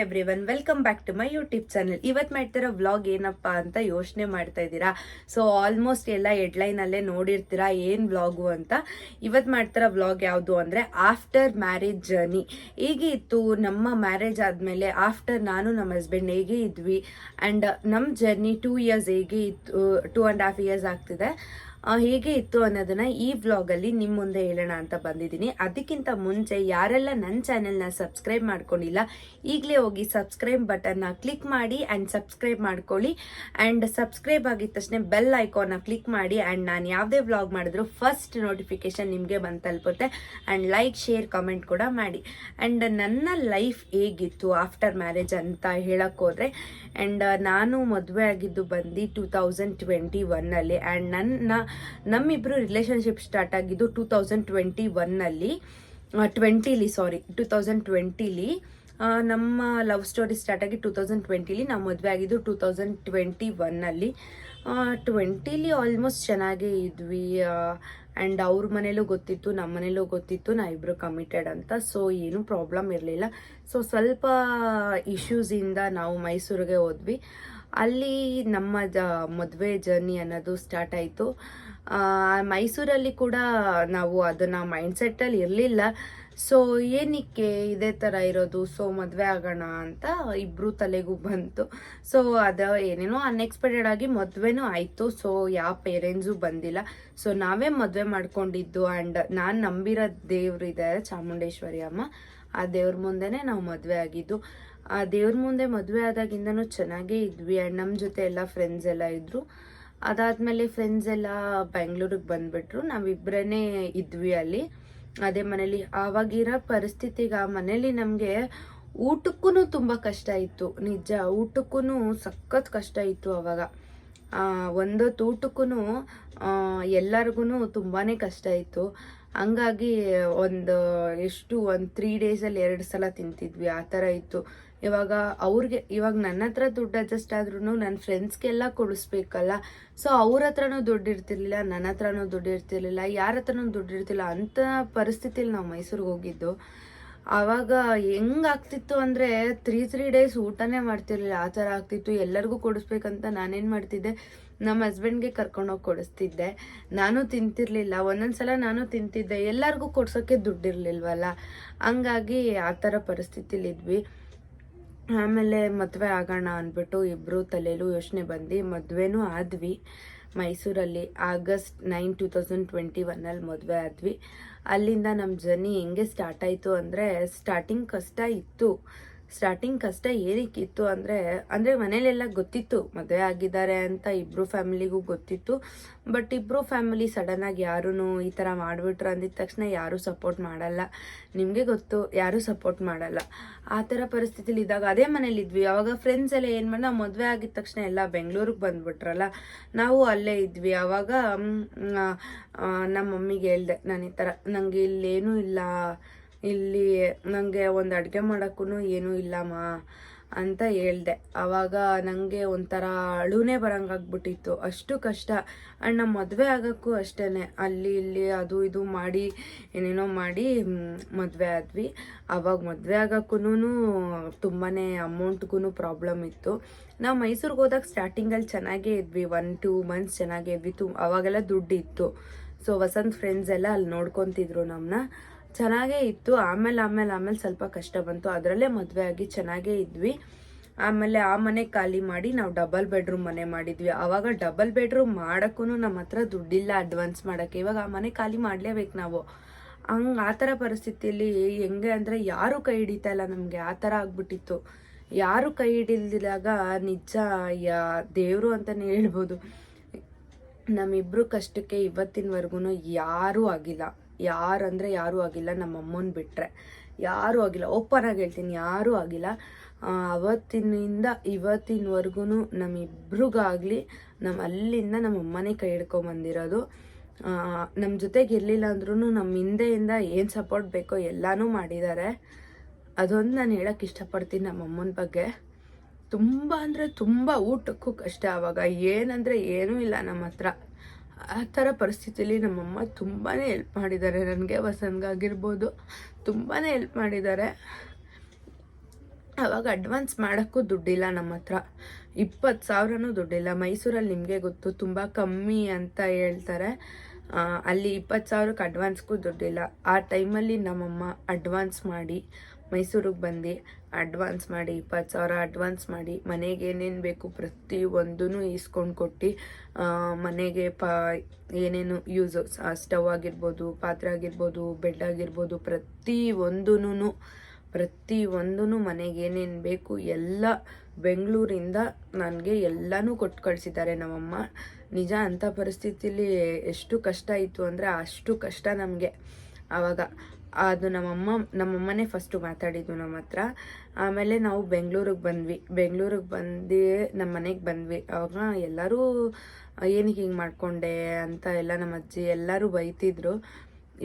Everyone, welcome back to my YouTube channel. ಇವತ್ತು ಮಾಡ್ತಿರೋ vlog ಏನಪ್ಪಾ ಅಂತ ಯೋಚನೆ ಮಾಡ್ತಾ ಇದ್ದೀರಾ. ಸೊ ಆಲ್ಮೋಸ್ಟ್ ಎಲ್ಲ ಹೆಡ್ಲೈನ್ ಅಲ್ಲೇ ನೋಡಿರ್ತೀರಾ ಏನ್ ವ್ಲಾಗು ಅಂತ. ಇವತ್ತು ಮಾಡ್ತಿರೋ ವ್ಲಾಗ್ ಯಾವುದು ಅಂದ್ರೆ ಆಫ್ಟರ್ ಮ್ಯಾರೇಜ್ ಜರ್ನಿ. ಹೇಗೆ ಇತ್ತು ನಮ್ಮ ಮ್ಯಾರೇಜ್ ಆದ್ಮೇಲೆ ಆಫ್ಟರ್ ನಾನು ನಮ್ಮ ಹಸ್ಬೆಂಡ್ ಹೇಗೆ ಇದ್ವಿ ಅಂಡ್ ನಮ್ಮ ಜರ್ನಿ 2 ಇಯರ್ಸ್ ಹೇಗೆ ಇತ್ತು, 2.5 ಇಯರ್ಸ್ ಆಗ್ತಿದೆ, ಹೇಗೆ ಇತ್ತು ಅನ್ನೋದನ್ನ ಈ ವ್ಲಾಗ್ ಅಲ್ಲಿ ನಿಮ್ ಮುಂದೆ ಹೇಳೋಣ ಅಂತ ಬಂದಿದ್ದೀನಿ. ಅದಕ್ಕಿಂತ ಮುಂಚೆ ಯಾರೆಲ್ಲ ನನ್ನ ಚಾನೆಲ್ನ ಸಬ್ಸ್ಕ್ರೈಬ್ ಮಾಡ್ಕೊಂಡಿಲ್ಲ, ಈಗಲೇ ಹೋಗಿ ಸಬ್ಸ್ಕ್ರೈಬ್ ಬಟನ್ನ ಕ್ಲಿಕ್ ಮಾಡಿ ಅಂಡ್ ಸಬ್ಸ್ಕ್ರೈಬ್ ಮಾಡ್ಕೊಳ್ಳಿ. ಅಂಡ್ ಸಬ್ಸ್ಕ್ರೈಬ್ ಆಗಿದ ತಕ್ಷಣ ಬೆಲ್ ಐಕಾನ್ನ ಕ್ಲಿಕ್ ಮಾಡಿ ಅಂಡ್ ನಾನು ಯಾವುದೇ ವ್ಲಾಗ್ ಮಾಡಿದ್ರು ಫಸ್ಟ್ ನೋಟಿಫಿಕೇಶನ್ ನಿಮಗೆ ಬಂದು ತಲುಪುತ್ತೆ. ಅಂಡ್ ಲೈಕ್, ಶೇರ್, ಕಮೆಂಟ್ ಕೂಡ ಮಾಡಿ. ಅಂಡ್ ನನ್ನ ಲೈಫ್ ಹೇಗಿತ್ತು ಆಫ್ಟರ್ ಮ್ಯಾರೇಜ್ ಅಂತ ಹೇಳಕ್ ಹೋದ್ರೆ, ಅಂಡ್ ನಾನು ಮದುವೆ ಆಗಿದ್ದು ಬಂದು 2021 ಅಂಡ್ ನಮ್ಮಿಬ್ರು ರಿಲೇಶನ್ಶಿಪ್ ಸ್ಟಾರ್ಟ್ ಆಗಿದ್ದು 2020 ನಮ್ಮ ಲವ್ ಸ್ಟೋರಿ ಸ್ಟಾರ್ಟ್ ಆಗಿ 2020 ನಾವು ಮದುವೆ ಆಗಿದ್ದು 2021 20 ಆಲ್ಮೋಸ್ಟ್ ಚೆನ್ನಾಗೇ ಇದ್ವಿ. ಆ್ಯಂಡ್ ಅವ್ರ ಮನೇಲೂ ಗೊತ್ತಿತ್ತು, ನಮ್ಮ ಮನೇಲೂ ಗೊತ್ತಿತ್ತು ನಾವಿಬ್ರು ಕಮಿಟೆಡ್ ಅಂತ. ಸೊ ಏನೂ ಪ್ರಾಬ್ಲಮ್ ಇರಲಿಲ್ಲ. ಸೊ ಸ್ವಲ್ಪ ಇಶ್ಯೂಸಿಂದ ನಾವು ಮೈಸೂರಿಗೆ ಹೋದ್ವಿ. ಅಲ್ಲಿ ನಮ್ಮ ಮದುವೆ ಜರ್ನಿ ಅನ್ನೋದು ಸ್ಟಾರ್ಟ್ ಆಯಿತು. ಮೈಸೂರಲ್ಲಿ ಕೂಡ ನಾವು ಅದನ್ನು ಮೈಂಡ್ಸೆಟ್ಟಲ್ಲಿ ಇರಲಿಲ್ಲ. ಸೊ ಏನಕ್ಕೆ ಇದೇ ಥರ ಇರೋದು, ಸೊ ಮದುವೆ ಆಗೋಣ ಅಂತ ಇಬ್ಬರು ತಲೆಗೂ ಬಂತು. ಸೊ ಅದು ಏನೇನೋ ಅನ್ಎಕ್ಸ್ಪೆಕ್ಟೆಡ್ ಆಗಿ ಮದುವೆನೂ ಆಯಿತು. ಸೊ ಯಾವ ಪೇರೆಂಟ್ಸು ಬಂದಿಲ್ಲ. ಸೊ ನಾವೇ ಮದುವೆ ಮಾಡ್ಕೊಂಡಿದ್ದು. ಆ್ಯಂಡ್ ನಾನು ನಂಬಿರೋ ದೇವ್ರು ಇದೆ ಚಾಮುಂಡೇಶ್ವರಿ ಅಮ್ಮ, ಆ ದೇವ್ರ ಮುಂದೆನೇ ನಾವು ಮದುವೆ ಆಗಿದ್ದು. ಆ ದೇವ್ರ ಮುಂದೆ ಮದುವೆ ಆದಾಗಿಂದನೂ ಚೆನ್ನಾಗೇ ಇದ್ವಿ. ಆ್ಯಂಡ್ ನಮ್ಮ ಜೊತೆ ಎಲ್ಲ ಫ್ರೆಂಡ್ಸ್ ಎಲ್ಲ ಇದ್ದರು. ಅದಾದಮೇಲೆ ಫ್ರೆಂಡ್ಸ್ ಎಲ್ಲ ಬೆಂಗಳೂರಿಗೆ ಬಂದುಬಿಟ್ರು. ನಾವಿಬ್ಬರೇ ಇದ್ವಿ ಅಲ್ಲಿ ಅದೇ ಮನೇಲಿ. ಆವಾಗಿರೋ ಪರಿಸ್ಥಿತಿಗೆ ಆ ಮನೇಲಿ ನಮಗೆ ಊಟಕ್ಕೂ ತುಂಬ ಕಷ್ಟ ಇತ್ತು. ನಿಜ, ಊಟಕ್ಕೂ ಸಖತ್ ಕಷ್ಟ ಇತ್ತು ಅವಾಗ. ಒಂದೊತ್ತು ಊಟಕ್ಕೂ ಎಲ್ಲರಿಗೂ ತುಂಬಾ ಕಷ್ಟ ಇತ್ತು. ಹಂಗಾಗಿ ಒಂದು 3 ಡೇಸಲ್ಲಿ 2 ಸಲ ತಿಂತಿದ್ವಿ, ಆ ಥರ ಇತ್ತು. ಇವಾಗ ನನ್ನ ಹತ್ರ ದುಡ್ಡು ಅಡ್ಜಸ್ಟ್ ಆದ್ರೂ ನನ್ನ ಫ್ರೆಂಡ್ಸ್ಗೆಲ್ಲ ಕೊಡಿಸ್ಬೇಕಲ್ಲ. ಸೊ ಅವ್ರ ಹತ್ರನೂ ದುಡ್ಡು ಇರ್ತಿರ್ಲಿಲ್ಲ, ನನ್ನ ಹತ್ರನೂ ದುಡ್ಡು ಇರ್ತಿರ್ಲಿಲ್ಲ, ಯಾರ ಹತ್ರನೂ ದುಡ್ಡು ಇರ್ತಿಲ್ಲ. ಅಂಥ ಪರಿಸ್ಥಿತಿಲಿ ನಾವು ಮೈಸೂರಿಗೆ ಹೋಗಿದ್ದು. ಆವಾಗ ಹೆಂಗಾಗ್ತಿತ್ತು ಅಂದರೆ 3 ಡೇಸ್ ಊಟನೇ ಮಾಡ್ತಿರ್ಲಿಲ್ಲ, ಆ ಥರ ಆಗ್ತಿತ್ತು. ಎಲ್ಲರಿಗೂ ಕೊಡಿಸ್ಬೇಕಂತ ನಾನೇನು ಮಾಡ್ತಿದ್ದೆ, ನಮ್ಮ ಹಸ್ಬೆಂಡ್ಗೆ ಕರ್ಕೊಂಡೋಗಿ ಕೊಡಿಸ್ತಿದ್ದೆ. ನಾನು ತಿಂತಿರ್ಲಿಲ್ಲ. ಒಂದೊಂದ್ಸಲ ನಾನು ತಿಂತಿದ್ದೆ, ಎಲ್ಲರಿಗೂ ಕೊಡ್ಸೋಕ್ಕೆ ದುಡ್ಡಿರ್ಲಿಲ್ವಲ್ಲ. ಹಂಗಾಗಿ ಆ ಥರ ಪರಿಸ್ಥಿತಿಲಿದ್ವಿ. ಆಮೇಲೆ ಮದುವೆ ಆಗೋಣ ಅಂದ್ಬಿಟ್ಟು ಇಬ್ಬರು ತಲೆಯಲ್ಲೂ ಯೋಚನೆ ಬಂದು ಮದುವೆನೂ ಆದ್ವಿ. ಮೈಸೂರಲ್ಲಿ ಆಗಸ್ಟ್ 9, 2021 ಮದುವೆ ಆದ್ವಿ. ಅಲ್ಲಿಂದ ನಮ್ಮ ಜರ್ನಿ ಹೆಂಗೆ ಸ್ಟಾರ್ಟ್ ಆಯಿತು ಅಂದರೆ, ಸ್ಟಾರ್ಟಿಂಗ್ ಕಷ್ಟ ಏನಕ್ಕಿತ್ತು ಅಂದರೆ ಮನೇಲೆಲ್ಲ ಗೊತ್ತಿತ್ತು ಮದುವೆ ಆಗಿದ್ದಾರೆ ಅಂತ, ಇಬ್ಬರು ಫ್ಯಾಮಿಲಿಗೂ ಗೊತ್ತಿತ್ತು. ಬಟ್ ಇಬ್ಬರು ಫ್ಯಾಮಿಲಿ ಸಡನ್ನಾಗಿ ಯಾರೂ ಈ ಥರ ಮಾಡಿಬಿಟ್ರು ಅಂದಿದ ತಕ್ಷಣ ಯಾರೂ ಸಪೋರ್ಟ್ ಮಾಡಲ್ಲ. ನಿಮಗೆ ಗೊತ್ತು, ಯಾರೂ ಸಪೋರ್ಟ್ ಮಾಡಲ್ಲ. ಆ ಥರ ಪರಿಸ್ಥಿತಿಲಿ ಇದ್ದಾಗ ಅದೇ ಮನೇಲಿದ್ವಿ. ಅವಾಗ ಫ್ರೆಂಡ್ಸ್ ಎಲ್ಲ ಏನು ಮಾಡಿ, ನಾವು ಮದುವೆ ಆಗಿದ ತಕ್ಷಣ ಎಲ್ಲ ಬೆಂಗಳೂರಿಗೆ ಬಂದುಬಿಟ್ರಲ್ಲ, ನಾವು ಅಲ್ಲೇ ಇದ್ವಿ. ಆವಾಗ ನಮ್ಮ ಮಮ್ಮಿಗೆ ಹೇಳ್ದೆ, ನಾನು ಈ ಥರ ನನಗೆ ಇಲ್ಲೇನೂ ಇಲ್ಲ, ಇಲ್ಲಿ ನನಗೆ ಒಂದು ಅಡುಗೆ ಮಾಡೋಕ್ಕೂ ಏನೂ ಇಲ್ಲಮ್ಮ ಅಂತ ಹೇಳ್ದೆ. ಆವಾಗ ನನಗೆ ಒಂಥರ ಅಳುನೇ ಬರೋಂಗಾಗ್ಬಿಟ್ಟಿತ್ತು, ಅಷ್ಟು ಕಷ್ಟ. ಆ್ಯಂಡ್ ನಮ್ಮ ಮದುವೆ ಆಗೋಕ್ಕೂ ಅಷ್ಟೇ, ಅಲ್ಲಿ ಇಲ್ಲಿ ಅದು ಇದು ಮಾಡಿ ಏನೇನೋ ಮಾಡಿ ಮದುವೆ ಆದ್ವಿ. ಆವಾಗ ಮದುವೆ ಆಗೋಕ್ಕೂ ತುಂಬಾ ಅಮೌಂಟ್ಗೂ ಪ್ರಾಬ್ಲಮ್ ಇತ್ತು. ನಾವು ಮೈಸೂರಿಗೆ ಹೋದಾಗ ಸ್ಟಾರ್ಟಿಂಗಲ್ಲಿ ಚೆನ್ನಾಗೇ ಇದ್ವಿ, 1-2 ಮಂತ್ಸ್ ಚೆನ್ನಾಗೇ ಇದ್ವಿ. ಅವಾಗೆಲ್ಲ ದುಡ್ಡು ಇತ್ತು. ಸೊ ವಸಂತ್ ಫ್ರೆಂಡ್ಸ್ ಎಲ್ಲ ಅಲ್ಲಿ ನೋಡ್ಕೊತಿದ್ರು ನಮ್ಮನ್ನ, ಚೆನ್ನಾಗೇ ಇತ್ತು. ಆಮೇಲೆ ಸ್ವಲ್ಪ ಕಷ್ಟ ಬಂತು. ಅದರಲ್ಲೇ ಮದುವೆ ಆಗಿ ಚೆನ್ನಾಗೇ ಇದ್ವಿ. ಆಮೇಲೆ ಆ ಮನೆ ಖಾಲಿ ಮಾಡಿ ನಾವು ಡಬಲ್ ಬೆಡ್ರೂಮ್ ಮನೆ ಮಾಡಿದ್ವಿ. ಆವಾಗ ಡಬಲ್ ಬೆಡ್ರೂಮ್ ಮಾಡೋಕ್ಕೂ ನಮ್ಮ ಹತ್ರ ದುಡ್ಡಿಲ್ಲ ಅಡ್ವಾನ್ಸ್ ಮಾಡೋಕ್ಕೆ. ಇವಾಗ ಆ ಮನೆ ಖಾಲಿ ಮಾಡಲೇಬೇಕು ನಾವು. ಆ ಥರ ಪರಿಸ್ಥಿತಿಯಲ್ಲಿ ಹೆಂಗೆ ಅಂದರೆ ಯಾರೂ ಕೈ ಹಿಡಿತಾ ಇಲ್ಲ ನಮಗೆ, ಆ ಥರ ಆಗ್ಬಿಟ್ಟಿತ್ತು. ಯಾರು ಕೈ ಹಿಡಿದಿದಾಗ ನಿಜ ದೇವರು ಅಂತಲೇ ಹೇಳ್ಬೋದು. ನಮ್ಮಿಬ್ರು ಕಷ್ಟಕ್ಕೆ ಇವತ್ತಿನವರೆಗೂ ಯಾರೂ ಆಗಿಲ್ಲ. ಯಾರೂ ಆಗಿಲ್ಲ, ನಮ್ಮ ಅಮ್ಮನ ಬಿಟ್ಟರೆ ಯಾರೂ ಆಗಿಲ್ಲ. ಓಪನ್ ಆಗಿ ಹೇಳ್ತೀನಿ, ಯಾರೂ ಆಗಿಲ್ಲ. ಅವತ್ತಿನಿಂದ ಇವತ್ತಿನವರೆಗೂ ನಮ್ಮಿಬ್ರಿಗಾಗಲಿ ಅಲ್ಲಿಂದ ನಮ್ಮ ಅಮ್ಮನೇ ಕೈ ಹಿಡ್ಕೊಂಬಂದಿರೋದು. ನಮ್ಮ ಜೊತೆಗೆ ಇರಲಿಲ್ಲ ಅಂದ್ರೂ ನಮ್ಮ ಹಿಂದೆಯಿಂದ ಏನು ಸಪೋರ್ಟ್ ಬೇಕೋ ಎಲ್ಲನೂ ಮಾಡಿದ್ದಾರೆ. ಅದೊಂದು ನಾನು ಹೇಳೋಕ್ಕೆ ಇಷ್ಟಪಡ್ತೀನಿ ನಮ್ಮ ಅಮ್ಮನ ಬಗ್ಗೆ. ತುಂಬ ಅಂದರೆ ತುಂಬ ಊಟಕ್ಕೂ ಕಷ್ಟ. ಆವಾಗ ಏನಂದರೆ ಏನೂ ಇಲ್ಲ ನಮ್ಮ ಹತ್ರ. ಆ ಥರ ಪರಿಸ್ಥಿತಿಲಿ ನಮ್ಮಮ್ಮ ತುಂಬಾ ಹೆಲ್ಪ್ ಮಾಡಿದ್ದಾರೆ ನನಗೆ. ವಸಂತ್ಗಾಗಿರ್ಬೋದು ತುಂಬಾ ಹೆಲ್ಪ್ ಮಾಡಿದ್ದಾರೆ. ಆವಾಗ ಅಡ್ವಾನ್ಸ್ ಮಾಡೋಕ್ಕೂ ದುಡ್ಡಿಲ್ಲ ನಮ್ಮ ಹತ್ರ, 20,000 ದುಡ್ಡಿಲ್ಲ. ಮೈಸೂರಲ್ಲಿ ನಿಮಗೆ ಗೊತ್ತು ತುಂಬ ಕಮ್ಮಿ ಅಂತ ಹೇಳ್ತಾರೆ, ಅಲ್ಲಿ 20,000ಕ್ಕೆ ಅಡ್ವಾನ್ಸ್ಗೂ ದುಡ್ಡಿಲ್ಲ. ಆ ಟೈಮಲ್ಲಿ ನಮ್ಮಮ್ಮ ಅಡ್ವಾನ್ಸ್ ಮಾಡಿ ಮೈಸೂರಿಗೆ ಬಂದು ಅಡ್ವಾನ್ಸ್ ಮಾಡಿ 20,000 ಅಡ್ವಾನ್ಸ್ ಮಾಡಿ ಮನೆಗೆ ಏನೇನು ಬೇಕು ಪ್ರತಿಯೊಂದೂ ಈಸ್ಕೊಂಡು ಕೊಟ್ಟು ಮನೆಗೆ ಏನೇನು ಯೂಸು ಸ್ಟವ್ ಆಗಿರ್ಬೋದು, ಪಾತ್ರೆ ಆಗಿರ್ಬೋದು, ಬೆಡ್ ಆಗಿರ್ಬೋದು, ಪ್ರತಿಯೊಂದೂ ಮನೆಗೆ ಏನೇನು ಬೇಕು ಎಲ್ಲ ಬೆಂಗಳೂರಿಂದ ನನಗೆ ಎಲ್ಲನೂ ಕೊಟ್ಟು ಕಳಿಸಿದ್ದಾರೆ ನಮ್ಮಮ್ಮ. ನಿಜ ಅಂಥ ಪರಿಸ್ಥಿತಿಲಿ ಎಷ್ಟು ಕಷ್ಟ ಇತ್ತು ಅಂದರೆ ಅಷ್ಟು ಕಷ್ಟ ನಮಗೆ ಆವಾಗ. ಅದು ನಮ್ಮಮ್ಮನೇ ಫಸ್ಟು ಮಾತಾಡಿದ್ದು ನಮ್ಮ ಹತ್ರ. ಆಮೇಲೆ ನಾವು ಬೆಂಗಳೂರಿಗೆ ಬಂದ್ವಿ. ನಮ್ಮ ಮನೆಗೆ ಬಂದ್ವಿ. ಆವಾಗ ಎಲ್ಲರೂ ಏನಕ್ಕೆ ಹಿಂಗೆ ಮಾಡ್ಕೊಂಡೆ ಅಂತ ಎಲ್ಲ ನಮ್ಮ ಅಜ್ಜಿ ಎಲ್ಲರೂ ಬೈತಿದ್ರು.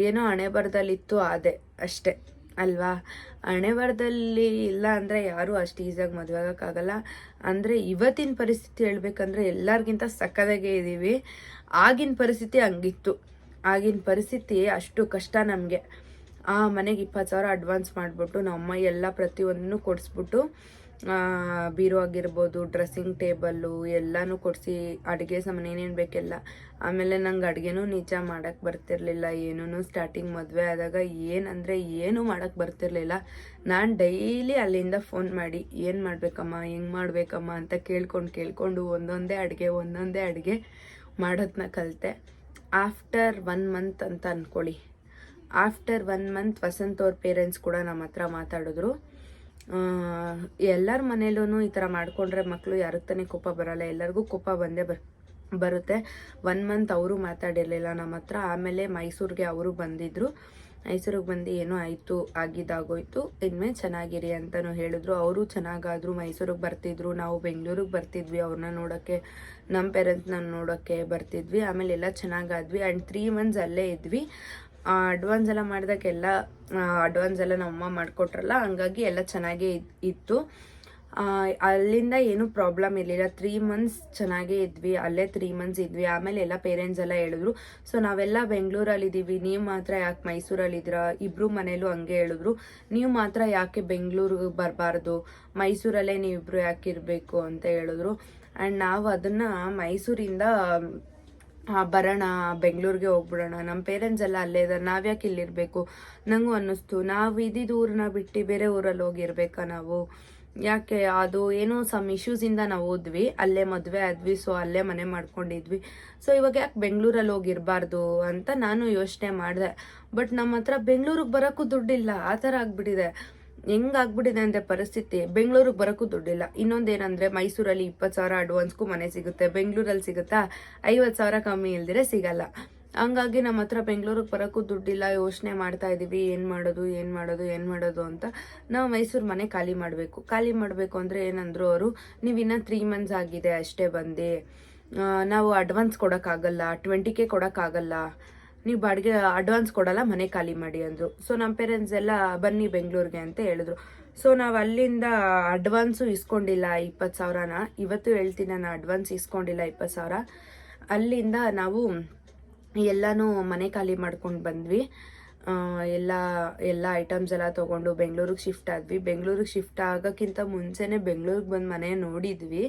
ಏನೋ ಹಣೆ ಬರದಲ್ಲಿತ್ತು ಅದೇ ಅಷ್ಟೇ ಅಲ್ವಾ. ಹಣೆ ಬರದಲ್ಲಿ ಇಲ್ಲ ಅಂದರೆ ಯಾರೂ ಅಷ್ಟು ಈಸಿಯಾಗಿ ಮದುವೆ ಆಗೋಕ್ಕಾಗಲ್ಲ. ಅಂದರೆ ಇವತ್ತಿನ ಪರಿಸ್ಥಿತಿ ಹೇಳ್ಬೇಕಂದ್ರೆ ಎಲ್ಲರಿಗಿಂತ ಸಕ್ಕದಾಗೆ ಇದ್ದೀವಿ. ಆಗಿನ ಪರಿಸ್ಥಿತಿ ಹಂಗಿತ್ತು. ಆಗಿನ ಪರಿಸ್ಥಿತಿ ಅಷ್ಟು ಕಷ್ಟ ನಮಗೆ. ಆ ಮನೆಗೆ 20,000 ಅಡ್ವಾನ್ಸ್ ಮಾಡಿಬಿಟ್ಟು ನಮ್ಮಮ್ಮ ಎಲ್ಲ ಪ್ರತಿಯೊಂದನ್ನು ಕೊಡಿಸ್ಬಿಟ್ಟು ಬೀರೋ ಆಗಿರ್ಬೋದು, ಡ್ರೆಸ್ಸಿಂಗ್ ಟೇಬಲ್ಲು ಎಲ್ಲನೂ ಕೊಡಿಸಿ, ಅಡುಗೆ ಸಾಮಾನು ಏನೇನು ಬೇಕೆಲ್ಲ. ಆಮೇಲೆ ನಂಗೆ ಅಡುಗೆನೂ ನಿಜ ಮಾಡೋಕ್ಕೆ ಬರ್ತಿರ್ಲಿಲ್ಲ. ಏನೂ ಸ್ಟಾರ್ಟಿಂಗ್ ಮದುವೆ ಆದಾಗ ಏನೂ ಮಾಡೋಕ್ಕೆ ಬರ್ತಿರ್ಲಿಲ್ಲ. ನಾನು ಡೈಲಿ ಅಲ್ಲಿಂದ ಫೋನ್ ಮಾಡಿ ಏನು ಮಾಡಬೇಕಮ್ಮ, ಹೆಂಗೆ ಮಾಡಬೇಕಮ್ಮ ಅಂತ ಕೇಳ್ಕೊಂಡು ಒಂದೊಂದೇ ಅಡುಗೆ ಮಾಡೋದನ್ನ ಕಲಿತೆ. ಆಫ್ಟರ್ 1 ಮಂತ್ ಅಂತ ಅಂದ್ಕೊಳ್ಳಿ. ಆಫ್ಟರ್ 1 ಮಂತ್ ವಸಂತ್ ಅವ್ರ ಪೇರೆಂಟ್ಸ್ ಕೂಡ ನಮ್ಮ ಹತ್ರ ಮಾತಾಡಿದ್ರು. ಎಲ್ಲರ ಮನೇಲೂ ಈ ಥರ ಮಾಡಿಕೊಂಡ್ರೆ ಮಕ್ಕಳು ಯಾರಿಗೆ ತಾನೇ ಕೋಪ ಬರೋಲ್ಲ, ಎಲ್ಲರಿಗೂ ಕೋಪ ಬಂದೇ ಬರುತ್ತೆ. 1 ಮಂತ್ ಅವರು ಮಾತಾಡಿರಲಿಲ್ಲ ನಮ್ಮ ಹತ್ರ. ಆಮೇಲೆ ಮೈಸೂರಿಗೆ ಅವರು ಬಂದಿದ್ದರು. ಮೈಸೂರಿಗೆ ಬಂದು ಏನೋ ಆಯಿತು, ಆಗಿದ್ದಾಗೋಯ್ತು, ಇನ್ಮೇಲೆ ಚೆನ್ನಾಗಿರಿ ಅಂತಲೂ ಹೇಳಿದ್ರು. ಅವರು ಚೆನ್ನಾಗಾದರು, ಮೈಸೂರಿಗೆ ಬರ್ತಿದ್ರು, ನಾವು ಬೆಂಗಳೂರಿಗೆ ಬರ್ತಿದ್ವಿ ಅವ್ರನ್ನ ನೋಡೋಕ್ಕೆ, ನಮ್ಮ ಪೇರೆಂಟ್ಸ್ನ ನೋಡೋಕ್ಕೆ ಬರ್ತಿದ್ವಿ. ಆಮೇಲೆ ಎಲ್ಲ ಚೆನ್ನಾಗಾದ್ವಿ. ಆ್ಯಂಡ್ 3 ಮಂತ್ಸ್ ಅಲ್ಲೇ ಇದ್ವಿ. ಅಡ್ವಾನ್ಸ್ ಎಲ್ಲ ಮಾಡಿದಾಗೆಲ್ಲ ಅಡ್ವಾನ್ಸ್ ಎಲ್ಲ ನಮ್ಮಮ್ಮ ಮಾಡಿಕೊಟ್ರಲ್ಲ, ಹಂಗಾಗಿ ಎಲ್ಲ ಚೆನ್ನಾಗೇ ಇತ್ತು. ಅಲ್ಲಿಂದ ಏನೂ ಪ್ರಾಬ್ಲಮ್ ಇರಲಿಲ್ಲ. 3 ಮಂತ್ಸ್ ಚೆನ್ನಾಗೇ ಇದ್ವಿ, ಅಲ್ಲೇ 3 ಮಂತ್ಸ್ ಇದ್ವಿ. ಆಮೇಲೆ ಎಲ್ಲ ಪೇರೆಂಟ್ಸ್ ಎಲ್ಲ ಹೇಳಿದ್ರು, ಸೊ ನಾವೆಲ್ಲ ಬೆಂಗಳೂರಲ್ಲಿದ್ದೀವಿ, ನೀವು ಮಾತ್ರ ಯಾಕೆ ಮೈಸೂರಲ್ಲಿದ್ದೀರಾ? ಇಬ್ಬರು ಮನೇಲೂ ಹಂಗೆ ಹೇಳಿದ್ರು, ನೀವು ಮಾತ್ರ ಯಾಕೆ ಬೆಂಗಳೂರಿಗೆ ಬರಬಾರ್ದು, ಮೈಸೂರಲ್ಲೇ ನೀವಿಬ್ಬರು ಯಾಕೆ ಇರಬೇಕು ಅಂತ ಹೇಳಿದ್ರು. ಆ್ಯಂಡ್ ನಾವು ಅದನ್ನು ಮೈಸೂರಿಂದ ಬರೋಣ, ಬೆಂಗಳೂರಿಗೆ ಹೋಗ್ಬಿಡೋಣ, ನಮ್ಮ ಪೇರೆಂಟ್ಸ್ ಎಲ್ಲ ಅಲ್ಲೇ ಇದ್ದಾರೆ, ನಾವ್ಯಾಕೆ ಇಲ್ಲಿರಬೇಕು ನನಗೂ ಅನ್ನಿಸ್ತು. ನಾವು ಇದ್ದಿದ್ದು ಊರನ್ನ ಬಿಟ್ಟು ಬೇರೆ ಊರಲ್ಲಿ ಹೋಗಿರ್ಬೇಕಾ ನಾವು? ಯಾಕೆ, ಅದು ಏನೋ ಸಮ್ ಇಶ್ಯೂಸಿಂದ ನಾವು ಹೋದ್ವಿ, ಅಲ್ಲೇ ಮದುವೆ ಆದ್ವಿ, ಸೊ ಅಲ್ಲೇ ಮನೆ ಮಾಡ್ಕೊಂಡಿದ್ವಿ. ಸೊ ಇವಾಗ ಯಾಕೆ ಬೆಂಗಳೂರಲ್ಲಿ ಹೋಗಿರಬಾರ್ದು ಅಂತ ನಾನು ಯೋಚನೆ ಮಾಡಿದೆ. ಬಟ್ ನಮ್ಮ ಹತ್ರ ಬೆಂಗಳೂರಿಗೆ ಬರೋಕ್ಕೂ ದುಡ್ಡಿಲ್ಲ, ಆ ಥರ ಆಗ್ಬಿಟ್ಟಿದೆ. ಹೆಂಗಾಗ್ಬಿಟ್ಟಿದೆ ಅಂದರೆ ಪರಿಸ್ಥಿತಿ, ಬೆಂಗಳೂರಿಗೆ ಬರೋಕ್ಕೂ ದುಡ್ಡಿಲ್ಲ. ಇನ್ನೊಂದೇನಂದರೆ ಮೈಸೂರಲ್ಲಿ 20,000 ಅಡ್ವಾನ್ಸ್ಗೂ ಮನೆ ಸಿಗುತ್ತೆ, ಬೆಂಗಳೂರಲ್ಲಿ ಸಿಗುತ್ತಾ 50,000 ಕಮ್ಮಿ ಇಲ್ದಿರೆ ಸಿಗಲ್ಲ. ಹಂಗಾಗಿ ನಮ್ಮ ಹತ್ರ ಬೆಂಗಳೂರಿಗೆ ಬರೋಕ್ಕೂ ದುಡ್ಡಿಲ್ಲ. ಯೋಚನೆ ಮಾಡ್ತಾ ಇದ್ದೀವಿ ಏನು ಮಾಡೋದು ಅಂತ. ನಾವು ಮೈಸೂರು ಮನೆ ಖಾಲಿ ಮಾಡಬೇಕು ಅಂದರೆ ಏನಂದ್ರು ಅವರು, ನೀವು ಇನ್ನೂ 3 ಮಂತ್ಸ್ ಆಗಿದೆ ಅಷ್ಟೇ ಬಂದು, ನಾವು ಅಡ್ವಾನ್ಸ್ ಕೊಡೋಕ್ಕಾಗಲ್ಲ, 20K ಕೊಡೋಕ್ಕಾಗಲ್ಲ, ನೀವು ಬಾಡಿಗೆ ಅಡ್ವಾನ್ಸ್ ಕೊಡಲ್ಲ, ಮನೆ ಖಾಲಿ ಮಾಡಿ ಅಂದರು. ಸೊ ನಮ್ಮ ಪೇರೆಂಟ್ಸ್ ಎಲ್ಲ ಬನ್ನಿ ಬೆಂಗಳೂರಿಗೆ ಅಂತ ಹೇಳಿದ್ರು. ಸೊ ನಾವು ಅಲ್ಲಿಂದ ಅಡ್ವಾನ್ಸು ಇಸ್ಕೊಂಡಿಲ್ಲ 20,000ನ. ಇವತ್ತು ಹೇಳ್ತೀನಿ, ನಾನು ಅಡ್ವಾನ್ಸ್ ಇಸ್ಕೊಂಡಿಲ್ಲ 20,000. ಅಲ್ಲಿಂದ ನಾವು ಎಲ್ಲನೂ ಮನೆ ಖಾಲಿ ಮಾಡ್ಕೊಂಡು ಬಂದ್ವಿ. ಎಲ್ಲ ಐಟಮ್ಸ್ ಎಲ್ಲ ತೊಗೊಂಡು ಬೆಂಗಳೂರಿಗೆ ಶಿಫ್ಟ್ ಆದ್ವಿ. ಬೆಂಗಳೂರಿಗೆ ಶಿಫ್ಟ್ ಆಗೋಕ್ಕಿಂತ ಮುಂಚೆನೇ ಬೆಂಗಳೂರಿಗೆ ಬಂದು ಮನೆ ನೋಡಿದ್ವಿ.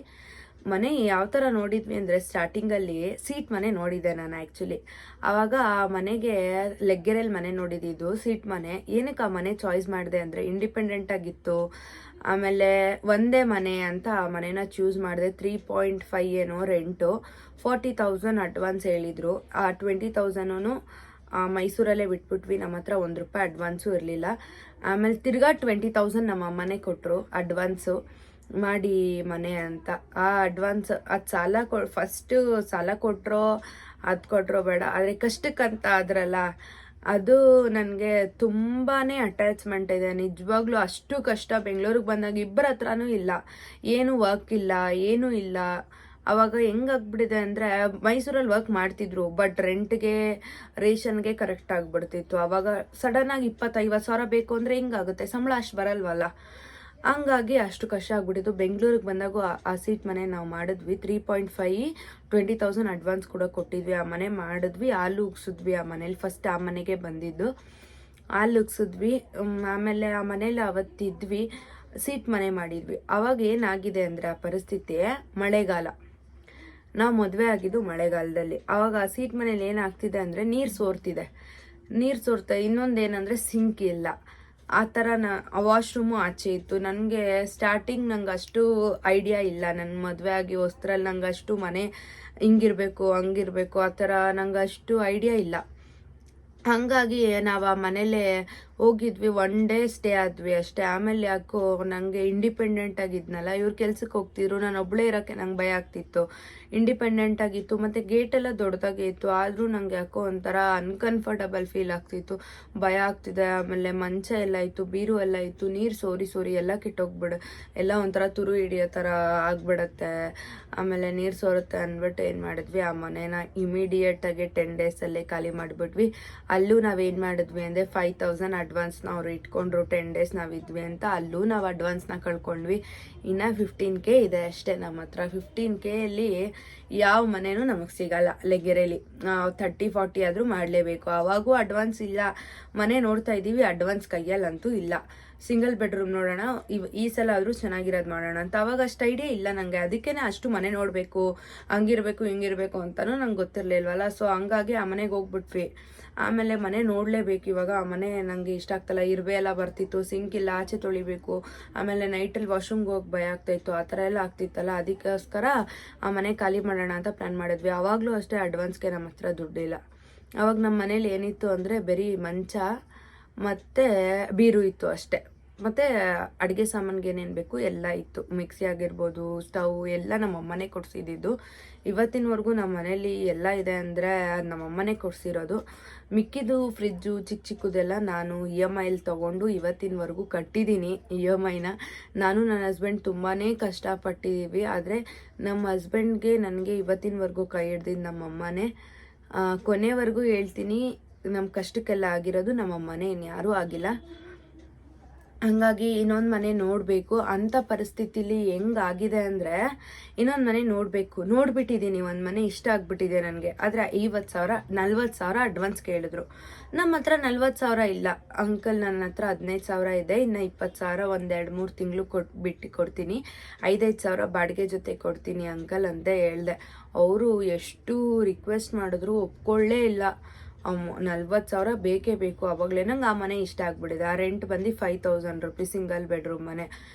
ಮನೆ ಯಾವ ಥರ ನೋಡಿದ್ವಿ ಅಂದರೆ, ಸ್ಟಾರ್ಟಿಂಗಲ್ಲಿ ಸೀಟ್ ಮನೆ ನೋಡಿದ್ದೆ ನಾನು ಆ್ಯಕ್ಚುಲಿ. ಆವಾಗ ಆ ಮನೆಗೆ ಲೆಗ್ಗೆರೆಯಲ್ಲಿ ಮನೆ ನೋಡಿದ್ದು, ಸೀಟ್ ಮನೆ. ಏನಕ್ಕೆ ಆ ಮನೆ ಚಾಯ್ಸ್ ಮಾಡಿದೆ ಅಂದರೆ, ಇಂಡಿಪೆಂಡೆಂಟ್ ಆಗಿತ್ತು. ಆಮೇಲೆ ಒಂದೇ ಮನೆ ಅಂತ ಆ ಮನೇನ ಚೂಸ್ ಮಾಡಿದೆ. 3.5 ಏನೋ ರೆಂಟು, 40,000 ಅಡ್ವಾನ್ಸ್ ಹೇಳಿದರು. ಆ 20,000 ಮೈಸೂರಲ್ಲೇ ಬಿಟ್ಬಿಟ್ವಿ. ನಮ್ಮ ಹತ್ರ ₹1 ಅಡ್ವಾನ್ಸು ಇರಲಿಲ್ಲ. ಆಮೇಲೆ ತಿರ್ಗಾ 20,000 ನಮ್ಮ ಅಮ್ಮನೇ ಕೊಟ್ಟರು ಅಡ್ವಾನ್ಸು ಮಾಡಿ ಮನೆ ಅಂತ. ಆ ಅಡ್ವಾನ್ಸ್ ಅದು ಫಸ್ಟು ಸಾಲ ಕೊಟ್ಟರೋ ಅದು ಕೊಟ್ಟರೋ ಬೇಡ, ಆದರೆ ಕಷ್ಟಕ್ಕಂತ ಆದ್ರಲ್ಲ, ಅದು ನನಗೆ ತುಂಬಾ ಅಟ್ಯಾಚ್ಮೆಂಟ್ ಇದೆ ನಿಜವಾಗ್ಲೂ. ಅಷ್ಟು ಕಷ್ಟ ಬೆಂಗಳೂರಿಗೆ ಬಂದಾಗ ಇಬ್ಬರ ಹತ್ರನೂ ಇಲ್ಲ, ಏನು ವರ್ಕ್ ಇಲ್ಲ, ಏನೂ ಇಲ್ಲ. ಅವಾಗ ಹೆಂಗಾಗ್ಬಿಟ್ಟಿದೆ ಅಂದರೆ, ಮೈಸೂರಲ್ಲಿ ವರ್ಕ್ ಮಾಡ್ತಿದ್ರು, ಬಟ್ ರೆಂಟ್ಗೆ ರೇಷನ್ಗೆ ಕರೆಕ್ಟ್ ಆಗಿಬಿಡ್ತಿತ್ತು. ಅವಾಗ ಸಡನ್ನಾಗಿ 20,000-50,000 ಬೇಕು ಅಂದರೆ ಹೆಂಗಾಗುತ್ತೆ, ಸಂಬಳ ಅಷ್ಟು ಬರಲ್ವಲ್ಲ. ಹಂಗಾಗಿ ಅಷ್ಟು ಕಷ್ಟ ಆಗ್ಬಿಟ್ಟಿತ್ತು. ಬೆಂಗಳೂರಿಗೆ ಬಂದಾಗ ಆ ಸೀಟ್ ಮನೆ ನಾವು ಮಾಡಿದ್ವಿ. 3.5 20,000 ಅಡ್ವಾನ್ಸ್ ಕೂಡ ಕೊಟ್ಟಿದ್ವಿ. ಆ ಮನೆ ಮಾಡಿದ್ವಿ, ಹಾಲು ಉಗ್ಸಿದ್ವಿ ಆ ಮನೇಲಿ. ಫಸ್ಟ್ ಆ ಮನೆಗೆ ಬಂದಿದ್ದು, ಹಾಲು ಉಗ್ಸಿದ್ವಿ. ಆಮೇಲೆ ಆ ಮನೇಲಿ ಅವತ್ತಿದ್ವಿ. ಸೀಟ್ ಮನೆ ಮಾಡಿದ್ವಿ. ಅವಾಗ ಏನಾಗಿದೆ ಅಂದರೆ ಆ ಪರಿಸ್ಥಿತಿ, ಮಳೆಗಾಲ, ನಾವು ಮದುವೆ ಆಗಿದ್ದು ಮಳೆಗಾಲದಲ್ಲಿ. ಆವಾಗ ಆ ಸೀಟ್ ಮನೇಲಿ ಏನಾಗ್ತಿದೆ ಅಂದರೆ ನೀರು ಸೋರ್ತಾ, ಇನ್ನೊಂದೇನಂದರೆ ಸಿಂಕ್ ಇಲ್ಲ, ಆ ಥರ ವಾಶ್ರೂಮು ಆಚೆ ಇತ್ತು. ನನಗೆ ಸ್ಟಾರ್ಟಿಂಗ್ ನಂಗೆ ಅಷ್ಟು ಐಡಿಯಾ ಇಲ್ಲ, ನನ್ನ ಮದುವೆ ಆಗಿ ಹೊಸ್ತ್ರಲ್ಲಿ ನಂಗೆ ಅಷ್ಟು ಮನೆ ಹಿಂಗಿರಬೇಕು ಹಂಗಿರಬೇಕು ಆ ಥರ ನಂಗೆ ಅಷ್ಟು ಐಡಿಯಾ ಇಲ್ಲ. ಹಾಗಾಗಿ ನಾವು ಆ ಮನೇಲೆ ಹೋಗಿದ್ವಿ, 1 ಡೇ ಸ್ಟೇ ಆದ್ವಿ ಅಷ್ಟೇ. ಆಮೇಲೆ ಯಾಕೋ ನನಗೆ ಇಂಡಿಪೆಂಡೆಂಟ್ ಆಗಿದ್ನಲ್ಲ, ಇವ್ರು ಕೆಲ್ಸಕ್ಕೆ ಹೋಗ್ತಿದ್ರು, ನಾನು ಒಬ್ಬಳೇ ಇರೋಕ್ಕೆ ನಂಗೆ ಭಯ ಆಗ್ತಿತ್ತು. ಇಂಡಿಪೆಂಡೆಂಟ್ ಆಗಿತ್ತು, ಮತ್ತು ಗೇಟೆಲ್ಲ ದೊಡ್ಡದಾಗೆ ಇತ್ತು, ಆದರೂ ನಂಗೆ ಯಾಕೋ ಒಂಥರ ಅನ್ಕಂಫರ್ಟಬಲ್ ಫೀಲ್ ಆಗ್ತಿತ್ತು, ಭಯ ಆಗ್ತಿದೆ. ಆಮೇಲೆ ಮಂಚ ಎಲ್ಲ ಇತ್ತು, ಬೀರು ಎಲ್ಲ ಇತ್ತು, ನೀರು ಸೋರಿ ಎಲ್ಲ ಕೆಟ್ಟೋಗ್ಬಿಡು, ಎಲ್ಲ ಒಂಥರ ತುರು ಹಿಡಿಯೋ ಥರ ಆಗ್ಬಿಡತ್ತೆ, ಆಮೇಲೆ ನೀರು ಸೋರುತ್ತೆ ಅಂದ್ಬಿಟ್ಟು ಏನು ಮಾಡಿದ್ವಿ, ಆ ಮನೇನ ಇಮಿಡಿಯೇಟಾಗಿ 10 ಡೇಸಲ್ಲೇ ಖಾಲಿ ಮಾಡಿಬಿಟ್ವಿ. ಅಲ್ಲೂ ನಾವೇನು ಮಾಡಿದ್ವಿ ಅಂದರೆ 5,000 ಅಡ್ವಾನ್ಸ್ನ ಅವ್ರು ಇಟ್ಕೊಂಡ್ರು, 10 ಡೇಸ್ ನಾವಿದ್ವಿ ಅಂತ. ಅಲ್ಲೂ ನಾವು ಅಡ್ವಾನ್ಸ್ನ ಕಳ್ಕೊಂಡ್ವಿ. ಇನ್ನು 15K ಇದೆ ಅಷ್ಟೇ ನಮ್ಮ ಹತ್ರ. 15Kಯಲ್ಲಿ ಯಾವ ಮನೇನೂ ನಮಗೆ ಸಿಗಲ್ಲ ಲೆಗೆರೆಲಿ. 30-40 ಆದರೂ ಮಾಡಲೇಬೇಕು. ಆವಾಗೂ ಅಡ್ವಾನ್ಸ್ ಇಲ್ಲ. ಮನೆ ನೋಡ್ತಾ ಇದ್ದೀವಿ, ಅಡ್ವಾನ್ಸ್ ಕೈಯಲ್ಲಂತೂ ಇಲ್ಲ. ಸಿಂಗಲ್ ಬೆಡ್ರೂಮ್ ನೋಡೋಣ, ಈ ಸಲ ಆದರೂ ಚೆನ್ನಾಗಿರೋದು ಮಾಡೋಣ ಅಂತ. ಅವಾಗ ಅಷ್ಟು ಐಡಿಯಾ ಇಲ್ಲ ನನಗೆ, ಅದಕ್ಕೇ ಅಷ್ಟು ಮನೆ ನೋಡಬೇಕು, ಹಂಗಿರಬೇಕು ಹಿಂಗಿರಬೇಕು ಅಂತಲೂ ನಂಗೆ ಗೊತ್ತಿರಲಿಲ್ವಲ್ಲ. ಸೊ ಹಂಗಾಗಿ ಆ ಮನೆಗೆ ಹೋಗ್ಬಿಟ್ವಿ. ಆಮೇಲೆ ಮನೆ ನೋಡಲೇಬೇಕು ಇವಾಗ. ಆ ಮನೆ ನನಗೆ ಇಷ್ಟ ಆಗ್ತಲ್ಲ, ಇರುವೆ ಎಲ್ಲ ಬರ್ತಿತ್ತು, ಸಿಂಕ್ ಇಲ್ಲ, ಆಚೆ ತೊಳಿಬೇಕು, ಆಮೇಲೆ ನೈಟಲ್ಲಿ ವಾಶ್ರೂಮ್ಗೆ ಹೋಗಿ ಭಯ ಆಗ್ತಾಯಿತ್ತು, ಆ ಥರ ಎಲ್ಲ ಆಗ್ತಿತ್ತಲ್ಲ. ಅದಕ್ಕೋಸ್ಕರ ಆ ಮನೆ ಖಾಲಿ ಮಾಡೋಣ ಅಂತ ಪ್ಲ್ಯಾನ್ ಮಾಡಿದ್ವಿ. ಆವಾಗಲೂ ಅಷ್ಟೇ ಅಡ್ವಾನ್ಸ್ಗೆ ನಮ್ಮ ಹತ್ರ ದುಡ್ಡಿಲ್ಲ. ಆವಾಗ ನಮ್ಮ ಮನೇಲಿ ಏನಿತ್ತು ಅಂದರೆ ಬರೀ ಮಂಚ ಮತ್ತು ಬೀರು ಇತ್ತು ಅಷ್ಟೇ. ಮತ್ತು ಅಡುಗೆ ಸಾಮಾನಿಗೆ ಏನೇನು ಬೇಕು ಎಲ್ಲ ಇತ್ತು. ಮಿಕ್ಸಿ ಆಗಿರ್ಬೋದು, ಸ್ಟವ್ ಎಲ್ಲ ನಮ್ಮಮ್ಮನೇ ಕೊಡಿಸಿದ್ದು. ಇವತ್ತಿನವರೆಗೂ ನಮ್ಮ ಮನೇಲಿ ಎಲ್ಲ ಇದೆ ಅಂದರೆ ನಮ್ಮಮ್ಮನೇ ಕೊಡಿಸಿರೋದು. ಮಿಕ್ಕಿದ್ದು ಫ್ರಿಜ್ಜು ಚಿಕ್ಕದೆಲ್ಲ ನಾನು EMIಲಿ ತೊಗೊಂಡು ಇವತ್ತಿನವರೆಗೂ ಕಟ್ಟಿದ್ದೀನಿ. EMIನ ನಾನು ನನ್ನ ಹಸ್ಬೆಂಡ್ ತುಂಬಾ ಕಷ್ಟಪಟ್ಟಿದ್ದೀವಿ. ಆದರೆ ನಮ್ಮ ಹಸ್ಬೆಂಡ್ಗೆ ನನಗೆ ಇವತ್ತಿನವರೆಗೂ ಕೈ ಹಿಡ್ದಿದ್ದು ನಮ್ಮಮ್ಮನೇ. ಕೊನೆವರೆಗೂ ಹೇಳ್ತೀನಿ, ನಮ್ಮ ಕಷ್ಟಕ್ಕೆಲ್ಲ ಆಗಿರೋದು ನಮ್ಮಮ್ಮನೇ, ಇನ್ಯಾರೂ ಆಗಿಲ್ಲ. ಹಾಗಾಗಿ ಇನ್ನೊಂದು ಮನೆ ನೋಡಬೇಕು ಅಂಥ ಪರಿಸ್ಥಿತಿಲಿ ಹೆಂಗಾಗಿದೆ ಅಂದರೆ ಇನ್ನೊಂದು ಮನೆ ನೋಡಿಬಿಟ್ಟಿದ್ದೀನಿ. ಒಂದು ಮನೆ ಇಷ್ಟ ಆಗಿಬಿಟ್ಟಿದೆ ನನಗೆ. ಆದರೆ 40,000 ಅಡ್ವಾನ್ಸ್ ಕೇಳಿದ್ರು. ನಮ್ಮ ಹತ್ರ 40,000 ಇಲ್ಲ ಅಂಕಲ್, ನನ್ನ ಹತ್ರ 15,000 ಇದೆ, ಇನ್ನು 20,000 ಒಂದು 2-3 ತಿಂಗಳು ಕೊಡ್ತೀನಿ, 5,000 ಬಾಡಿಗೆ ಜೊತೆ ಕೊಡ್ತೀನಿ ಅಂಕಲ್ ಅಂತ ಹೇಳಿದೆ. ಅವರು ಎಷ್ಟು ರಿಕ್ವೆಸ್ಟ್ ಮಾಡಿದ್ರು ಒಪ್ಕೊಳ್ಳೇ ಇಲ್ಲ. 40,000 ಬೇಕೇ ಬೇಕು. ಆವಾಗಲೇ ನಂಗೆ ಆ ಮನೆ ಇಷ್ಟ ಆಗ್ಬಿಟ್ಟಿದೆ. ಆ ರೆಂಟ್ ಬಂದು 5,000 ರೂಪೀಸ್, ಸಿಂಗಲ್ ಬೆಡ್ರೂಮ್ ಮನೆ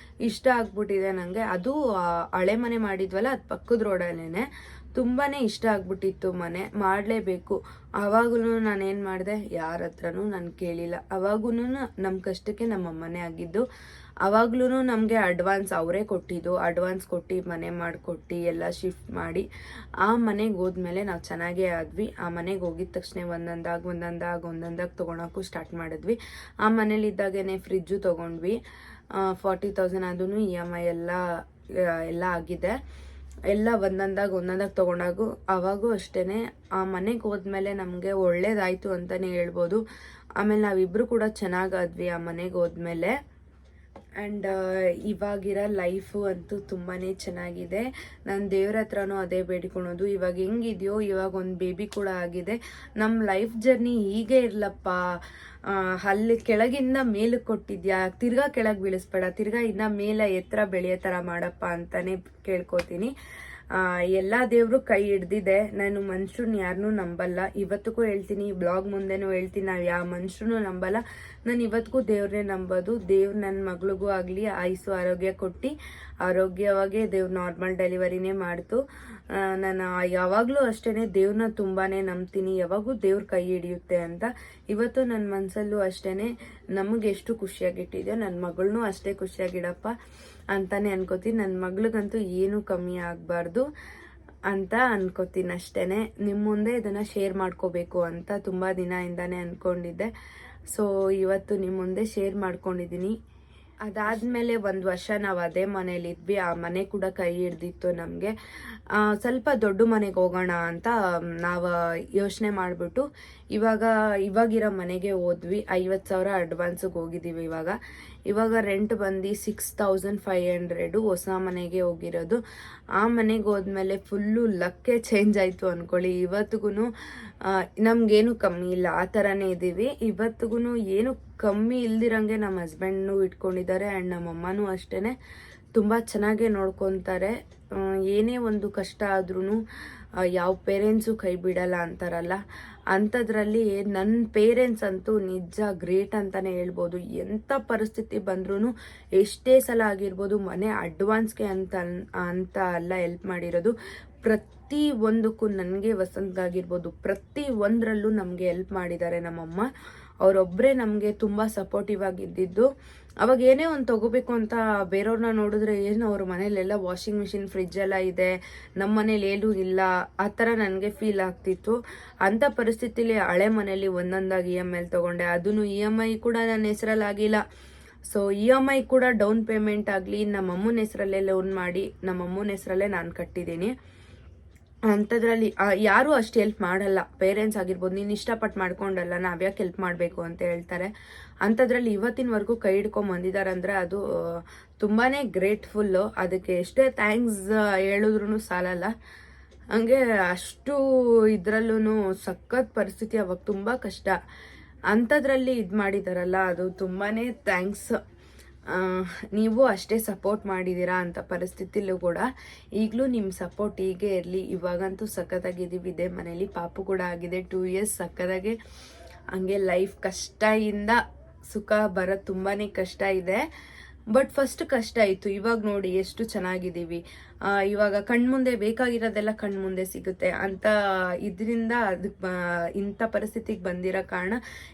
ಇಷ್ಟ ಆಗ್ಬಿಟ್ಟಿದೆ ನನಗೆ. ಅದು ಹಳೆ ಮನೆ ಮಾಡಿದ್ವಲ್ಲ, ಅದು ಪಕ್ಕದ ರೋಡಲ್ಲೇ, ತುಂಬಾ ಇಷ್ಟ ಆಗ್ಬಿಟ್ಟಿತ್ತು ಮನೆ, ಮಾಡಲೇಬೇಕು. ಆವಾಗೂ ನಾನೇನು ಮಾಡಿದೆ, ಯಾರ ಹತ್ರನೂ ನಾನು ಕೇಳಿಲ್ಲ. ಆವಾಗೂ ನಮ್ಮ ಕಷ್ಟಕ್ಕೆ ನಮ್ಮಮ್ಮನೇ ಆಗಿದ್ದು. ಆವಾಗ್ಲೂ ನಮಗೆ ಅಡ್ವಾನ್ಸ್ ಅವರೇ ಕೊಟ್ಟಿದ್ದು. ಅಡ್ವಾನ್ಸ್ ಕೊಟ್ಟು ಮನೆ ಮಾಡಿಕೊಟ್ಟು ಎಲ್ಲ ಶಿಫ್ಟ್ ಮಾಡಿ ಆ ಮನೆಗೆ ಹೋದ್ಮೇಲೆ ನಾವು ಚೆನ್ನಾಗೇ ಆದ್ವಿ. ಆ ಮನೆಗೆ ಹೋಗಿದ ತಕ್ಷಣ ಒಂದೊಂದಾಗಿ ತೊಗೊಳಕ್ಕೂ ಸ್ಟಾರ್ಟ್ ಮಾಡಿದ್ವಿ. ಆ ಮನೇಲಿದ್ದಾಗೇ ಫ್ರಿಜ್ಜು ತೊಗೊಂಡ್ವಿ. 40,000 ಅದೂ EMI ಎಲ್ಲ ಆಗಿದೆ. ಎಲ್ಲ ಒಂದೊಂದಾಗಿ ತೊಗೊಂಡಾಗು ಅವಾಗೂ ಅಷ್ಟೇ. ಆ ಮನೆಗೆ ಹೋದ್ಮೇಲೆ ನಮಗೆ ಒಳ್ಳೇದಾಯಿತು ಅಂತಲೇ ಹೇಳ್ಬೋದು. ಆಮೇಲೆ ನಾವಿಬ್ಬರು ಕೂಡ ಚೆನ್ನಾಗಾದ್ವಿ ಆ ಮನೆಗೆ ಹೋದ್ಮೇಲೆ. ಆ್ಯಂಡ್ ಇವಾಗಿರೋ ಲೈಫು ಅಂತೂ ತುಂಬಾ ಚೆನ್ನಾಗಿದೆ. ನಾನು ದೇವ್ರ ಹತ್ರನೂ ಅದೇ ಬೇಡಿಕೊಳೋದು, ಇವಾಗ ಹೆಂಗಿದೆಯೋ ಇವಾಗ ಒಂದು ಬೇಬಿ ಕೂಡ ಆಗಿದೆ. ನಮ್ಮ ಲೈಫ್ ಜರ್ನಿ ಹೀಗೆ ಇರಲಪ್ಪ, ಅಲ್ಲಿ ಕೆಳಗಿಂದ ಮೇಲಕ್ಕೆ ಕೊಟ್ಟಿದ್ಯಾ, ತಿರ್ಗಾ ಕೆಳಗೆ ಬೀಳಿಸ್ಬೇಡ, ತಿರ್ಗಾ ಇನ್ನು ಮೇಲೆ ಎತ್ತರ ಬೆಳೆಯೋ ಥರ ಮಾಡಪ್ಪ ಅಂತಲೇ ಕೇಳ್ಕೊತೀನಿ. ಎಲ್ಲ ದೇವರು ಕೈ ಹಿಡ್ದಿದೆ. ನಾನು ಮನುಷ್ಯರನ್ನ ಯಾರನ್ನೂ ನಂಬಲ್ಲ, ಇವತ್ತಿಗೂ ಹೇಳ್ತೀನಿ, ಬ್ಲಾಗ್ ಮುಂದೆನೂ ಹೇಳ್ತೀನಿ, ನಾವು ಯಾವ ಮನುಷ್ಯರನ್ನೂ ನಂಬಲ್ಲ. ನಾನು ಇವತ್ತಿಗೂ ದೇವ್ರನ್ನೇ ನಂಬೋದು. ದೇವ್ರು ನನ್ನ ಮಗಳಿಗೂ ಆಗಲಿ ಆಯುಸ್ಸು ಆರೋಗ್ಯ ಕೊಟ್ಟು ಆರೋಗ್ಯವಾಗೇ ದೇವ್ರು ನಾರ್ಮಲ್ ಡೆಲಿವರಿನೇ ಮಾಡ್ತು. ನಾನು ಯಾವಾಗಲೂ ಅಷ್ಟೇ ದೇವ್ರನ್ನ ತುಂಬಾ ನಂಬ್ತೀನಿ, ಯಾವಾಗೂ ದೇವ್ರ ಕೈ ಹಿಡಿಯುತ್ತೆ ಅಂತ. ಇವತ್ತು ನನ್ನ ಮನಸ್ಸಲ್ಲೂ ಅಷ್ಟೇ, ನಮಗೆ ಎಷ್ಟು ಖುಷಿಯಾಗಿಟ್ಟಿದೆಯೋ ನನ್ನ ಮಗಳನ್ನೂ ಅಷ್ಟೇ ಖುಷಿಯಾಗಿಡಪ್ಪ ಅಂತಾನೆ ಅನ್ಕೋತೀನಿ. ನನ್ನ ಮಗಳಿಗಂತೂ ಏನೂ ಕಮ್ಮಿ ಆಗಬಾರ್ದು ಅಂತ ಅನ್ಕೋತೀನಿ ಅಷ್ಟೇ. ನಿಮ್ಮ ಮುಂದೆ ಇದನ್ನು ಶೇರ್ ಮಾಡ್ಕೋಬೇಕು ಅಂತ ತುಂಬ ದಿನದಿಂದಾನೇ ಅಂದ್ಕೊಂಡಿದ್ದೆ. ಸೊ ಇವತ್ತು ನಿಮ್ಮ ಮುಂದೆ ಶೇರ್ ಮಾಡ್ಕೊಂಡಿದ್ದೀನಿ. ಅದಾದಮೇಲೆ 1 ವರ್ಷ ನಾವು ಅದೇ ಮನೇಲಿದ್ವಿ. ಆ ಮನೆ ಕೂಡ ಕೈ ಹಿಡ್ದಿತ್ತು ನಮಗೆ. ಸ್ವಲ್ಪ ದೊಡ್ಡ ಮನೆಗೆ ಹೋಗೋಣ ಅಂತ ನಾವು ಯೋಚನೆ ಮಾಡಿಬಿಟ್ಟು ಇವಾಗಿರೋ ಮನೆಗೆ ಹೋದ್ವಿ. 50,000 ಅಡ್ವಾನ್ಸಿಗೆ ಹೋಗಿದ್ದೀವಿ. ಇವಾಗ ರೆಂಟ್ ಬಂದು 6,500 ಹೊಸ ಮನೆಗೆ ಹೋಗಿರೋದು. ಆ ಮನೆಗೆ ಹೋದ್ಮೇಲೆ ಫುಲ್ಲು ಲಕ್ಕೇ ಚೇಂಜ್ ಆಯಿತು ಅಂದ್ಕೊಳ್ಳಿ. ಇವತ್ತಿಗೂ ನಮಗೇನು ಕಮ್ಮಿ ಇಲ್ಲ, ಆ ಥರನೇ ಇದ್ದೀವಿ. ಇವತ್ತಿಗೂ ಏನು ಕಮ್ಮಿ ಇಲ್ದಿರಂಗೆ ನಮ್ಮ ಹಸ್ಬೆಂಡ್ನು ಇಟ್ಕೊಂಡಿದ್ದಾರೆ. ಆ್ಯಂಡ್ ನಮ್ಮಮ್ಮನೂ ಅಷ್ಟೇ ತುಂಬ ಚೆನ್ನಾಗೇ ನೋಡ್ಕೊತಾರೆ. ಏನೇ ಒಂದು ಕಷ್ಟ ಆದ್ರೂ ಯಾವ ಪೇರೆಂಟ್ಸು ಕೈ ಬಿಡಲ್ಲ ಅಂತಾರಲ್ಲ, ಅಂಥದ್ರಲ್ಲಿ ನನ್ನ ಪೇರೆಂಟ್ಸ್ ಅಂತೂ ನಿಜ ಗ್ರೇಟ್ ಅಂತಲೇ ಹೇಳ್ಬೋದು. ಎಂಥ ಪರಿಸ್ಥಿತಿ ಬಂದ್ರೂ ಎಷ್ಟೇ ಸಲ ಆಗಿರ್ಬೋದು ಮನೆ ಅಡ್ವಾನ್ಸ್ಗೆ ಅಂತ ಅಲ್ಲ ಹೆಲ್ಪ್ ಮಾಡಿರೋದು. ಪ್ರತಿ ಒಂದಕ್ಕೂ ನನಗೆ ವಸಂತ್ಗಾಗಿರ್ಬೋದು ಪ್ರತಿ ಒಂದರಲ್ಲೂ ನಮಗೆ ಹೆಲ್ಪ್ ಮಾಡಿದ್ದಾರೆ ನಮ್ಮಮ್ಮ. ಅವರೊಬ್ಬರೇ ನಮಗೆ ತುಂಬ ಸಪೋರ್ಟಿವ್ ಆಗಿದ್ದಿದ್ದು. ಅವಾಗ ಏನೇ ಒಂದು ತೊಗೋಬೇಕು ಅಂತ ಬೇರೆಯವ್ರನ್ನ ನೋಡಿದ್ರೆ ಏನು ಅವ್ರ ಮನೇಲೆಲ್ಲ ವಾಷಿಂಗ್ ಮಿಷಿನ್ ಫ್ರಿಜ್ ಎಲ್ಲ ಇದೆ, ನಮ್ಮ ಮನೇಲಿ ಏನೂ ಇಲ್ಲ, ಆ ಥರ ನನಗೆ ಫೀಲ್ ಆಗ್ತಿತ್ತು. ಅಂಥ ಪರಿಸ್ಥಿತಿಲಿ ಹಳೆ ಮನೇಲಿ ಒಂದೊಂದಾಗಿ EMI ತೊಗೊಂಡೆ. ಅದೂ EMI ಕೂಡ ನನ್ನ ಹೆಸರಲ್ಲಿ ಆಗಿಲ್ಲ. ಸೊ EMI ಕೂಡ ಡೌನ್ ಪೇಮೆಂಟ್ ಆಗಲಿ ನಮ್ಮಮ್ಮನ ಹೆಸರಲ್ಲೇ ಲೋನ್ ಮಾಡಿ ನಮ್ಮಮ್ಮನ ಹೆಸರಲ್ಲೇ ನಾನು ಕಟ್ಟಿದ್ದೀನಿ. ಅಂಥದ್ರಲ್ಲಿ ಯಾರೂ ಅಷ್ಟು ಹೆಲ್ಪ್ ಮಾಡಲ್ಲ. ಪೇರೆಂಟ್ಸ್ ಆಗಿರ್ಬೋದು, ನೀನು ಇಷ್ಟಪಟ್ಟು ಮಾಡ್ಕೊಂಡಲ್ಲ ನಾವ್ಯಾಕೆ ಹೆಲ್ಪ್ ಮಾಡಬೇಕು ಅಂತ ಹೇಳ್ತಾರೆ. ಅಂಥದ್ರಲ್ಲಿ ಇವತ್ತಿನವರೆಗೂ ಕೈ ಹಿಡ್ಕೊಂಡು ಬಂದಿದ್ದಾರಂದರೆ ಅದು ತುಂಬಾ ಗ್ರೇಟ್ಫುಲ್ಲು. ಅದಕ್ಕೆ ಎಷ್ಟೇ ಥ್ಯಾಂಕ್ಸ್ ಹೇಳಿದ್ರೂ ಸಾಲಲ್ಲ. ಹಂಗೆ ಅಷ್ಟು ಇದರಲ್ಲೂ ಸಖತ್ ಪರಿಸ್ಥಿತಿ ಅವಾಗ ತುಂಬ ಕಷ್ಟ. ಅಂಥದ್ರಲ್ಲಿ ಇದು ಮಾಡಿದಾರಲ್ಲ ಅದು ತುಂಬಾ ಥ್ಯಾಂಕ್ಸ್. ನೀವು ಅಷ್ಟೇ ಸಪೋರ್ಟ್ ಮಾಡಿದ್ದೀರಾ ಅಂಥ ಪರಿಸ್ಥಿತಿಲೂ ಕೂಡ. ಈಗಲೂ ನಿಮ್ಮ ಸಪೋರ್ಟ್ ಹೀಗೆ ಇರಲಿ. ಇವಾಗಂತೂ ಸಖತ್ತಾಗಿದ್ದೀವಿ. ಇದೇ ಮನೇಲಿ ಪಾಪು ಕೂಡ ಆಗಿದೆ 2 years. ಸಖತ್ತಾಗೆ ಹಂಗೆ ಲೈಫ್ ಕಷ್ಟದಿಂದ ಸುಖ ಬರೋದು ತುಂಬಾ ಕಷ್ಟ ಇದೆ. ಬಟ್ ಫಸ್ಟ್ ಕಷ್ಟ ಇತ್ತು, ಇವಾಗ ನೋಡಿ ಎಷ್ಟು ಚೆನ್ನಾಗಿದ್ದೀವಿ. ಇವಾಗ ಕಣ್ಮುಂದೆ ಬೇಕಾಗಿರೋದೆಲ್ಲ ಕಣ್ಮುಂದೆ ಸಿಗುತ್ತೆ ಅಂತ ಇದರಿಂದ ಅದಕ್ಕೆ ಇಂಥ ಪರಿಸ್ಥಿತಿಗೆ ಬಂದಿರೋ ಕಾರಣ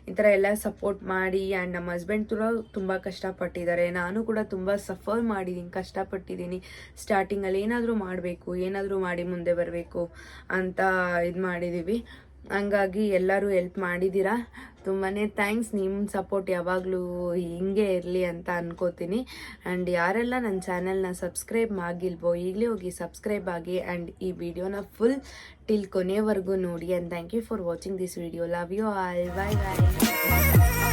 ಈ ಥರ ಎಲ್ಲ ಸಪೋರ್ಟ್ ಮಾಡಿ. ಆ್ಯಂಡ್ ನಮ್ಮ ಹಸ್ಬೆಂಡ್ ಕೂಡ ತುಂಬ ಕಷ್ಟಪಟ್ಟಿದ್ದಾರೆ. ನಾನು ಕೂಡ ತುಂಬ ಸಫರ್ ಮಾಡಿದ್ದೀನಿ, ಕಷ್ಟಪಟ್ಟಿದ್ದೀನಿ. ಸ್ಟಾರ್ಟಿಂಗಲ್ಲಿ ಏನಾದರೂ ಮಾಡಬೇಕು, ಏನಾದರೂ ಮಾಡಿ ಮುಂದೆ ಬರಬೇಕು ಅಂತ ಇದು ಮಾಡಿದ್ದೀವಿ. ಹಂಗಾಗಿ ಎಲ್ಲರೂ ಹೆಲ್ಪ್ ಮಾಡಿದ್ದೀರಾ, ತುಂಬಾ ಥ್ಯಾಂಕ್ಸ್. ನಿಮ್ಮ ಸಪೋರ್ಟ್ ಯಾವಾಗಲೂ ಹಿಂಗೆ ಇರಲಿ ಅಂತ ಅನ್ಕೋತೀನಿ. ಆ್ಯಂಡ್ ಯಾರೆಲ್ಲ ನನ್ನ ಚಾನೆಲ್ನ ಸಬ್ಸ್ಕ್ರೈಬ್ ಆಗಿಲ್ವೋ ಈಗಲೇ ಹೋಗಿ ಸಬ್ಸ್ಕ್ರೈಬ್ ಆಗಿ. ಆ್ಯಂಡ್ ಈ ವಿಡಿಯೋನ ಫುಲ್ ಟಿಲ್ ಕೊನೆವರೆಗೂ ನೋಡಿ. And thank you for watching this video. Love you all. Bye bye.